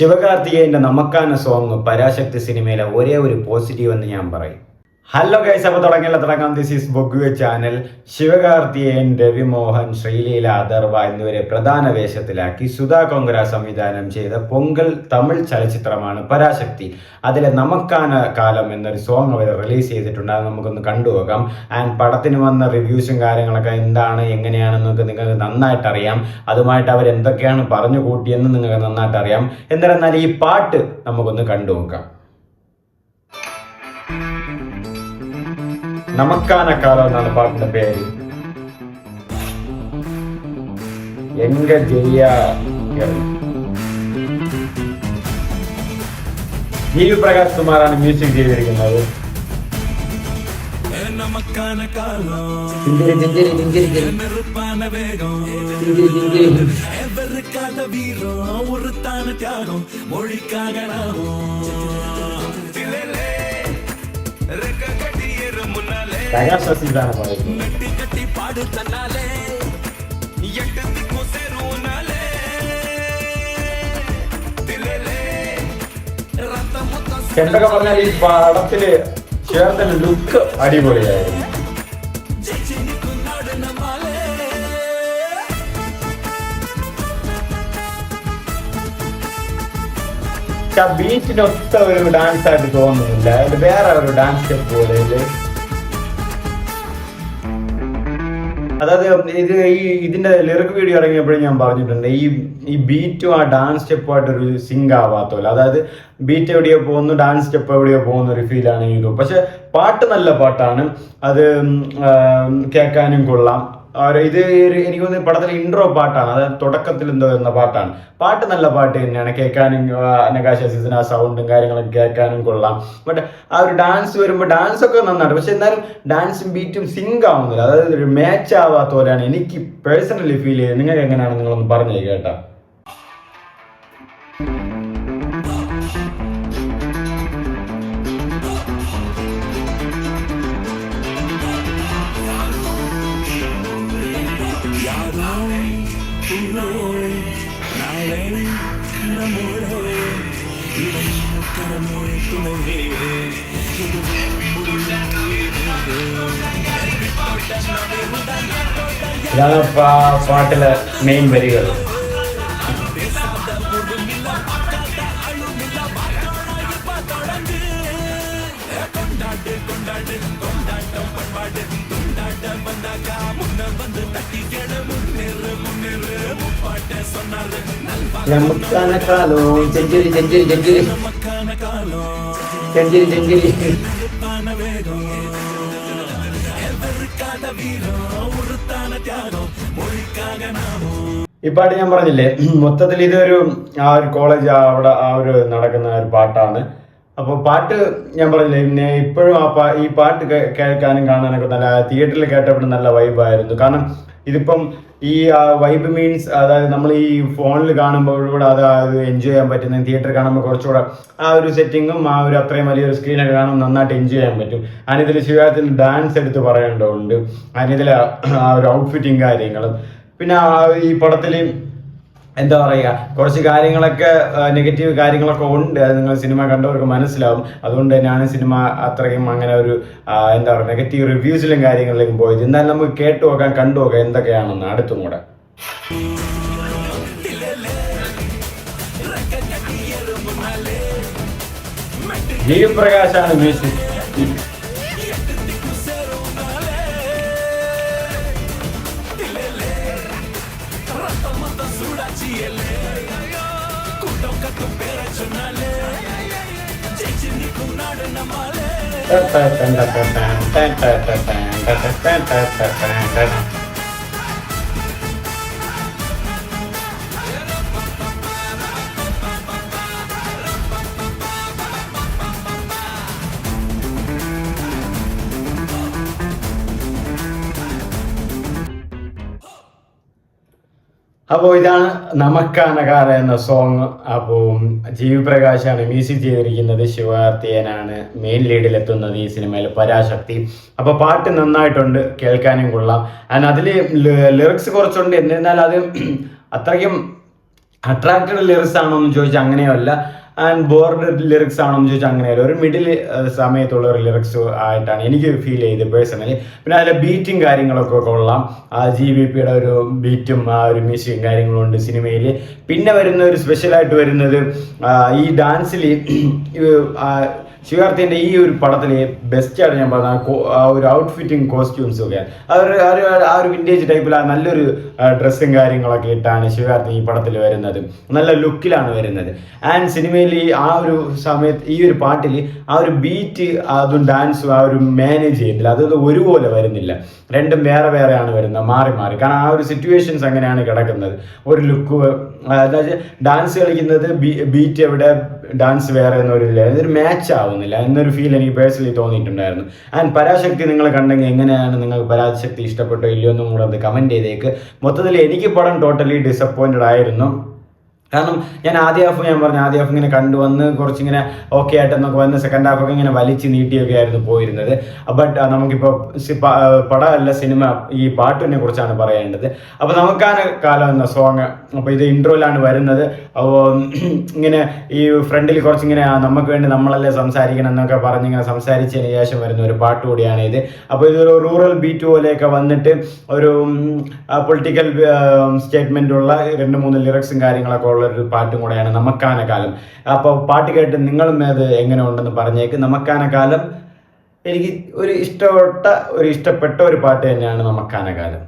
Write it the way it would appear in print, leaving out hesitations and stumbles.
ശിവകാർത്തികേയന്റെ നമുക്കാന song പരാശക്തി സിനിമയിലെ ഒരേ ഒരു പോസിറ്റീവ് എന്ന് ഞാൻ പറയും. ഹലോ ഗൈസ്, അപ്പോൾ തുടങ്ങാം. ദിസ് ഈസ് ബൊഗ്വ ചാനൽ. ശിവകാർത്തികേയൻ, രവിമോഹൻ, ശ്രീലീല അഥർവ എന്നിവരെ പ്രധാന വേഷത്തിലാക്കി സുധാ കൊങ്കര സംവിധാനം ചെയ്ത പൊങ്കൽ തമിഴ് ചലച്ചിത്രമാണ് പരാശക്തി. അതിലെ നമുക്കാന കാലം എന്നൊരു സോങ് അവർ റിലീസ് ചെയ്തിട്ടുണ്ട്. അത് നമുക്കൊന്ന് കണ്ടുപോകാം. ആൻഡ് പടത്തിന് വന്ന റിവ്യൂസും കാര്യങ്ങളൊക്കെ എന്താണ് എങ്ങനെയാണെന്നൊക്കെ നിങ്ങൾക്ക് നന്നായിട്ട് അറിയാം. അതുമായിട്ട് അവർ എന്തൊക്കെയാണ് പറഞ്ഞു കൂട്ടിയെന്ന് നിങ്ങൾക്ക് നന്നായിട്ട് അറിയാം. എന്നാൽ ഈ പാട്ട് നമുക്കൊന്ന് കണ്ടുപോകാം. നമുക്കാന കാലം എന്നാണ് പാട്ടിന്റെ പേര്. എങ്ക ജയ ജീവ പ്രകാശ് കുമാറാണ് മ്യൂസിക് ചെയ്തിരിക്കുന്നത്. പ്രകാശിതാണ് പറയുന്നത്. എന്തൊക്കെ പറഞ്ഞാൽ ഈ പടത്തില് ചേർത്തന്റെ ലുക്ക് അടിപൊളിയായിരുന്നു. ബീച്ചിനൊത്ത ഒരു ഡാൻസ് ആയിട്ട് തോന്നുന്നില്ല. അത് വേറെ ഒരു ഡാൻസ് സ്റ്റെപ്പ് പോലെ. അതായത് ഇതിന്റെ ലിറിക് വീഡിയോ ഇറങ്ങിയപ്പോഴും ഞാൻ പറഞ്ഞിട്ടുണ്ട്, ഈ ബീറ്റും ആ ഡാൻസ് സ്റ്റെപ്പുമായിട്ടൊരു സിങ്ക് ആവാത്തല്ലോ. അതായത് ബീറ്റ് എവിടെയോ പോകുന്നു, ഡാൻസ് സ്റ്റെപ്പ് എവിടെയോ പോകുന്ന ഒരു ഫീലാണ് ഈ ഒരു. പക്ഷെ പാട്ട് നല്ല പാട്ടാണ്. അത് കേൾക്കാനും കൊള്ളാം. ഇത് എനിക്ക് തോന്നുന്നു പടത്തിലെ ഇൻട്രോ പാട്ടാണ്. അതായത് തുടക്കത്തിൽ എന്തോ എന്ന പാട്ടാണ്. പാട്ട് നല്ല പാട്ട് തന്നെയാണ്. കേൾക്കാനും നഗാശ സീസൺ ആ സൗണ്ടും കാര്യങ്ങളൊക്കെ കേൾക്കാനും കൊള്ളാം. ബട്ട് ആ ഒരു ഡാൻസ് വരുമ്പോൾ ഡാൻസ് ഒക്കെ നന്നായിട്ട്, പക്ഷെ എന്നാലും ഡാൻസും ബീറ്റും സിങ്ക് ആവുന്നില്ല. അതായത് ഒരു മാച്ച് ആവാത്ത പോലെയാണ് എനിക്ക് പേഴ്സണലി ഫീൽ ചെയ്തത്. നിങ്ങൾക്ക് എങ്ങനെയാണ്, നിങ്ങളൊന്ന് പറഞ്ഞു കേട്ടാ. ഇതാണ് പാട്ടിലെ മെയിൻ വരികൾ. നമുക്കാന കാലോ ചെഞ്ചുരി ചെഞ്ചുരി ചെഞ്ചുരി ചെഞ്ചുരി ചെഞ്ചുരി. ഈ പാട്ട് ഞാൻ പറഞ്ഞില്ലേ, മൊത്തത്തിൽ ഇതൊരു ആ ഒരു കോളേജ് അവിടെ ആ ഒരു നടക്കുന്ന ഒരു പാട്ടാണ്. അപ്പോൾ പാട്ട് ഞാൻ പറഞ്ഞില്ലേ, പിന്നെ ഇപ്പോഴും ഈ പാട്ട് കേൾക്കാനും കാണാനൊക്കെ നല്ല തിയേറ്ററിൽ കേട്ടപ്പോൾ നല്ല വൈബായിരുന്നു. കാരണം ഇതിപ്പം ഈ വൈബ് മീൻസ് അതായത് നമ്മൾ ഈ ഫോണിൽ കാണുമ്പോൾ കൂടെ അത് എൻജോയ് ചെയ്യാൻ പറ്റുന്ന, തിയേറ്ററിൽ കാണുമ്പോൾ കുറച്ചുകൂടെ ആ ഒരു സെറ്റിങ്ങും ആ ഒരു അത്രയും വലിയൊരു സ്ക്രീനൊക്കെ കാണുമ്പോൾ നന്നായിട്ട് എൻജോയ് ചെയ്യാൻ പറ്റും. അതിനിതിൽ ശിവകാർത്തികേയൻ ഡാൻസ് എടുത്ത് പറയേണ്ടതുണ്ട്. അതിനിതിൽ ആ ഒരു ഔട്ട്ഫിറ്റും കാര്യങ്ങളും. പിന്നെ ഈ പടത്തിൽ എന്താ പറയുക, കുറച്ച് കാര്യങ്ങളൊക്കെ നെഗറ്റീവ് കാര്യങ്ങളൊക്കെ ഉണ്ട്. അത് നിങ്ങൾ സിനിമ കണ്ടവർക്ക് മനസ്സിലാവും. അതുകൊണ്ട് തന്നെയാണ് സിനിമ അത്രയും അങ്ങനെ ഒരു എന്താ പറയുക നെഗറ്റീവ് റിവ്യൂസിലും കാര്യങ്ങളിലേക്കും പോയത്. എന്നാലും നമുക്ക് കേട്ടു നോക്കാം, കണ്ടു നോക്കാം എന്തൊക്കെയാണെന്ന് അടുത്തും കൂടെ. ജീവപ്രകാശാണ് മ്യൂസിക്. അപ്പോൾ ഇതാണ് നമുക്കാന കാല എന്ന സോങ്. അപ്പോൾ ജി വി പ്രകാശാണ് മ്യൂസിക് ചെയ്തിരിക്കുന്നത്. ശിവകാർത്തികേയനാണ് മെയിൻ ലീഡിലെത്തുന്നത് ഈ സിനിമയിൽ പരാശക്തി. അപ്പോൾ പാട്ട് നന്നായിട്ടുണ്ട്, കേൾക്കാനും കൊള്ളാം. ആൻഡ് അതിൽ ലിറിക്സ് കുറച്ചുണ്ട്. എന്നിരുന്നാൽ അത് അത്രയ്ക്കും അട്രാക്റ്റഡ് ലിറിക്സ് ആണോ എന്ന് ചോദിച്ചാൽ അങ്ങനെയല്ല, ആൻഡ് ബോർഡ് ലിറിക്സ് ആണോ എന്ന് ചോദിച്ചാൽ അങ്ങനെയല്ല. ഒരു മിഡിൽ സമയത്തുള്ള ഒരു ലിറിക്സ് ആയിട്ടാണ് എനിക്ക് ഫീൽ ചെയ്തത് പേഴ്സണലി. പിന്നെ അതിലെ ബീറ്റും കാര്യങ്ങളൊക്കെ കൊള്ളാം. GVPയുടെ ഒരു ബീറ്റും ആ ഒരു മ്യൂസിക്കും കാര്യങ്ങളും ഉണ്ട് സിനിമയിൽ. പിന്നെ വരുന്ന ഒരു സ്പെഷ്യലായിട്ട് വരുന്നത് ഈ ഡാൻസിൽ ശിവകാർത്തികൻ്റെ ഈ ഒരു പടത്തിൽ ബെസ്റ്റായിട്ട് ഞാൻ പറഞ്ഞ ആ ഒരു ഔട്ട്ഫിറ്റിങ് കോസ്റ്റ്യൂംസും ഒക്കെ ആ ഒരു വിൻറ്റേജ് ടൈപ്പിൽ നല്ലൊരു ഡ്രസ്സും കാര്യങ്ങളൊക്കെ ഇട്ടാണ് ശിവകാർത്തികൻ ഈ പടത്തിൽ വരുന്നത്. നല്ല ലുക്കിലാണ് വരുന്നത്. ആൻഡ് സിനിമയിൽ ആ ഒരു സമയത്ത് ഈ ഒരു പാട്ടിൽ ആ ഒരു ബീറ്റ് അതും ഡാൻസും ആ ഒരു മാനേജ് ചെയ്യുന്നില്ല, അതൊന്നും ഒരുപോലെ വരുന്നില്ല. രണ്ടും വേറെ വേറെയാണ് വരുന്നത്, മാറി മാറി. കാരണം ആ ഒരു സിറ്റുവേഷൻസ് അങ്ങനെയാണ് കിടക്കുന്നത്. ഒരു ലുക്ക് അതായത് ഡാൻസ് കളിക്കുന്നത് ബീറ്റ് എവിടെ, ഡാൻസ് വേറെ എന്നൊരില്ല, ഇതൊരു മാച്ച് ആവുന്നില്ല എന്നൊരു ഫീൽ എനിക്ക് പേഴ്സണലി തോന്നിയിട്ടുണ്ടായിരുന്നു. ആൻഡ് പരാശക്തി നിങ്ങൾ കണ്ടെങ്കിൽ എങ്ങനെയാണ്, നിങ്ങൾക്ക് പരാശക്തി ഇഷ്ടപ്പെട്ടോ ഇല്ലയോ എന്നും കൂടെ അത് കമൻറ്റ് ചെയ്തേക്ക്. മൊത്തത്തിൽ എനിക്ക് പടം ടോട്ടലി ഡിസപ്പോയിൻറ്റഡ് ആയിരുന്നു. കാരണം ഞാൻ ആദ്യ ഹാഫ് ഇങ്ങനെ കണ്ടുവന്ന് കുറച്ചിങ്ങനെ ഓക്കെ ആയിട്ടെന്നൊക്കെ വന്ന് സെക്കൻഡ് ഹാഫൊക്കെ ഇങ്ങനെ വലിച്ച് നീട്ടിയൊക്കെ ആയിരുന്നു പോയിരുന്നത്. ബട്ട് നമുക്കിപ്പോൾ പടമല്ല സിനിമ, ഈ പാട്ടിനെ കുറിച്ചാണ് പറയേണ്ടത്. അപ്പോൾ നമുക്കാണ് കാലം എന്ന സോങ്, അപ്പോൾ ഇത് ഇൻട്രോയിലാണ് വരുന്നത്. അപ്പോൾ ഇങ്ങനെ ഈ ഫ്രണ്ടിൽ കുറച്ചിങ്ങനെ നമുക്ക് വേണ്ടി നമ്മളല്ലേ സംസാരിക്കണം എന്നൊക്കെ പറഞ്ഞിങ്ങനെ സംസാരിച്ചതിന് ശേഷം വരുന്ന ഒരു പാട്ട് കൂടിയാണ് ഇത്. അപ്പോൾ ഇതൊരു റൂറൽ ബീറ്റ് പോലെയൊക്കെ വന്നിട്ട് ഒരു പൊളിറ്റിക്കൽ സ്റ്റേറ്റ്മെൻറ്റുള്ള 2-3 ലിറിക്സും കാര്യങ്ങളൊക്കെ ഒരു പാട്ടും കൂടെയാണ് നമുക്കാനകാലം. അപ്പോൾ പാട്ട് കേട്ട് നിങ്ങളും അത് എങ്ങനെ ഉണ്ടെന്ന് പറഞ്ഞേക്ക്. നമുക്കാനകാലം എനിക്ക് ഇഷ്ടപ്പെട്ട ഒരു പാട്ട് തന്നെയാണ് നമുക്കാനകാലം.